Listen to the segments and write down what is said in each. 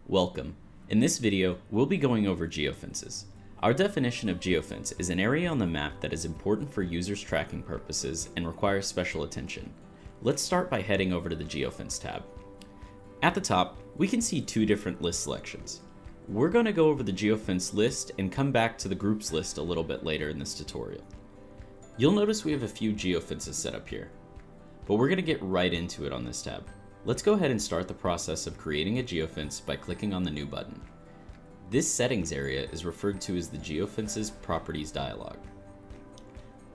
Welcome. In this video, we'll be going over geofences. Our definition of geofence is an area on the map that is important for users' tracking purposes and requires special attention. Let's start by heading over to the Geofence tab. At the top, we can see two different list selections. We're going to go over the geofence list and come back to the groups list a little bit later in this tutorial. You'll notice we have a few geofences set up here, but we're going to get right into it on this tab. Let's go ahead and start the process of creating a geofence by clicking on the New button. This settings area is referred to as the Geofence's Properties dialog.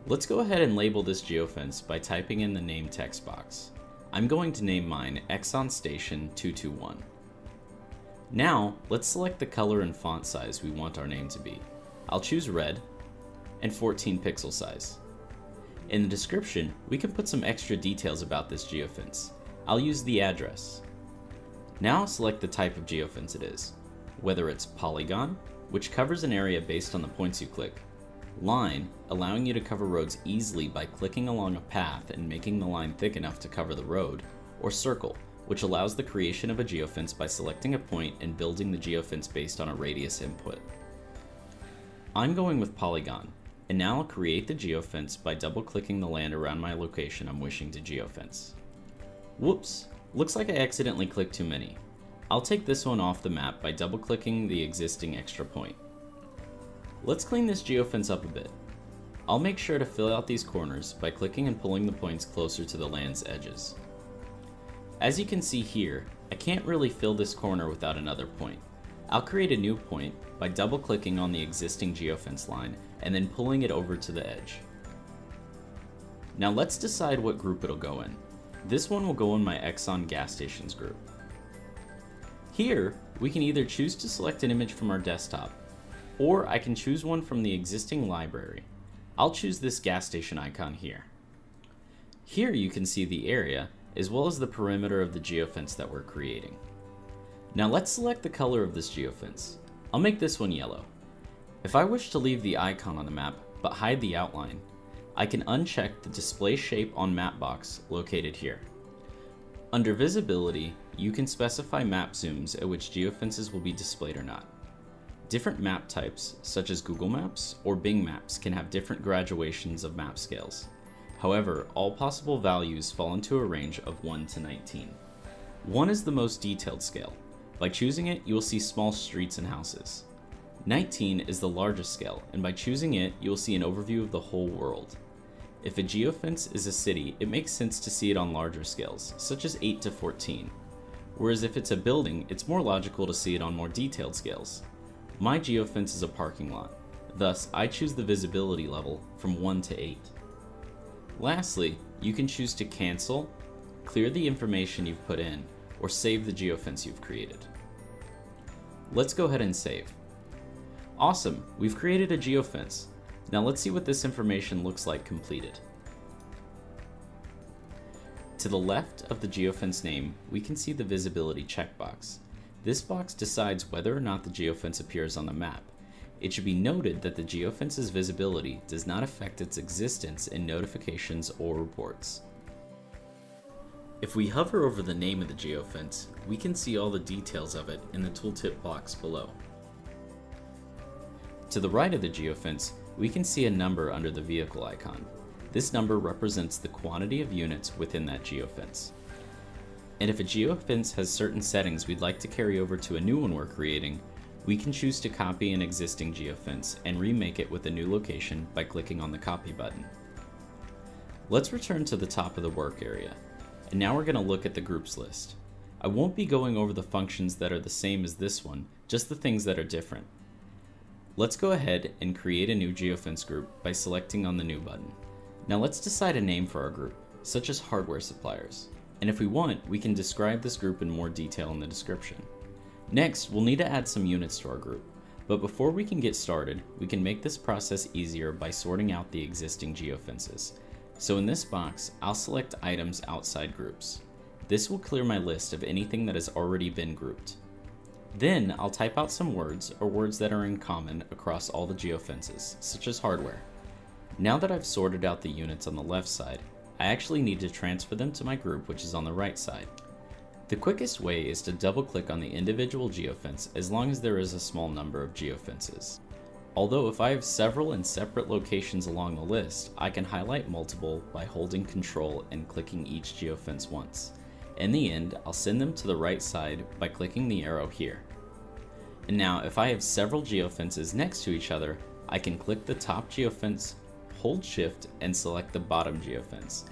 Let's go ahead and label this geofence by typing in the name text box. I'm going to name mine Exxon Station 221. Now, let's select the color and font size we want our name to be. I'll choose red and 14 pixel size. In the description, we can put some extra details about this geofence. I'll use the address. Now select the type of geofence it is, whether it's polygon, which covers an area based on the points you click, line, allowing you to cover roads easily by clicking along a path and making the line thick enough to cover the road, or circle, which allows the creation of a geofence by selecting a point and building the geofence based on a radius input. I'm going with polygon, and now I'll create the geofence by double-clicking the land around my location I'm wishing to geofence. Whoops, looks like I accidentally clicked too many. I'll take this one off the map by double-clicking the existing extra point. Let's clean this geofence up a bit. I'll make sure to fill out these corners by clicking and pulling the points closer to the land's edges. As you can see here, I can't really fill this corner without another point. I'll create a new point by double-clicking on the existing geofence line and then pulling it over to the edge. Now let's decide what group it'll go in. This one will go in my Exxon gas stations group. Here, we can either choose to select an image from our desktop, or I can choose one from the existing library. I'll choose this gas station icon here. Here you can see the area, as well as the perimeter of the geofence that we're creating. Now let's select the color of this geofence. I'll make this one yellow. If I wish to leave the icon on the map, but hide the outline, I can uncheck the Display Shape on Map box located here. Under Visibility, you can specify map zooms at which geofences will be displayed or not. Different map types, such as Google Maps or Bing Maps, can have different graduations of map scales. However, all possible values fall into a range of 1 to 19. 1 is the most detailed scale. By choosing it, you will see small streets and houses. 19 is the largest scale, and by choosing it, you will see an overview of the whole world. If a geofence is a city, it makes sense to see it on larger scales, such as 8 to 14. Whereas if it's a building, it's more logical to see it on more detailed scales. My geofence is a parking lot, thus I choose the visibility level from 1 to 8. Lastly, you can choose to cancel, clear the information you've put in, or save the geofence you've created. Let's go ahead and save. Awesome, we've created a geofence. Now let's see what this information looks like completed. To the left of the geofence name, we can see the visibility checkbox. This box decides whether or not the geofence appears on the map. It should be noted that the geofence's visibility does not affect its existence in notifications or reports. If we hover over the name of the geofence, we can see all the details of it in the tooltip box below. To the right of the geofence, we can see a number under the vehicle icon. This number represents the quantity of units within that geofence. And if a geofence has certain settings we'd like to carry over to a new one we're creating, we can choose to copy an existing geofence and remake it with a new location by clicking on the copy button. Let's return to the top of the work area, and now we're going to look at the groups list. I won't be going over the functions that are the same as this one, just the things that are different. Let's go ahead and create a new geofence group by selecting on the New button. Now let's decide a name for our group, such as hardware suppliers. And if we want, we can describe this group in more detail in the description. Next, we'll need to add some units to our group. But before we can get started, we can make this process easier by sorting out the existing geofences. So in this box, I'll select items outside groups. This will clear my list of anything that has already been grouped. Then I'll type out some words or words that are in common across all the geofences, such as hardware. Now that I've sorted out the units on the left side, I actually need to transfer them to my group, which is on the right side. The quickest way is to double-click on the individual geofence as long as there is a small number of geofences. Although if I have several in separate locations along the list, I can highlight multiple by holding Control and clicking each geofence once. In the end, I'll send them to the right side by clicking the arrow here. And now if I have several geofences next to each other, I can click the top geofence, hold Shift, and select the bottom geofence.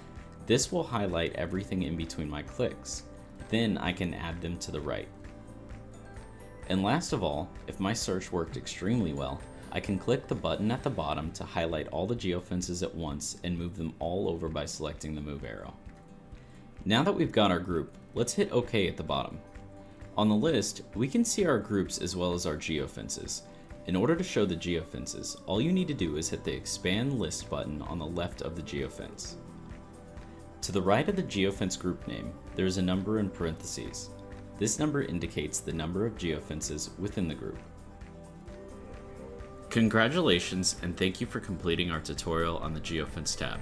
This will highlight everything in between my clicks. Then I can add them to the right. And last of all, if my search worked extremely well, I can click the button at the bottom to highlight all the geofences at once and move them all over by selecting the move arrow. Now that we've got our group, let's hit OK at the bottom. On the list, we can see our groups as well as our geofences. In order to show the geofences, all you need to do is hit the Expand List button on the left of the geofence. To the right of the geofence group name, there is a number in parentheses. This number indicates the number of geofences within the group. Congratulations, and thank you for completing our tutorial on the Geofence tab.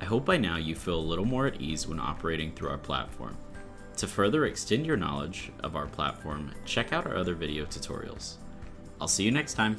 I hope by now you feel a little more at ease when operating through our platform. To further extend your knowledge of our platform, check out our other video tutorials. I'll see you next time.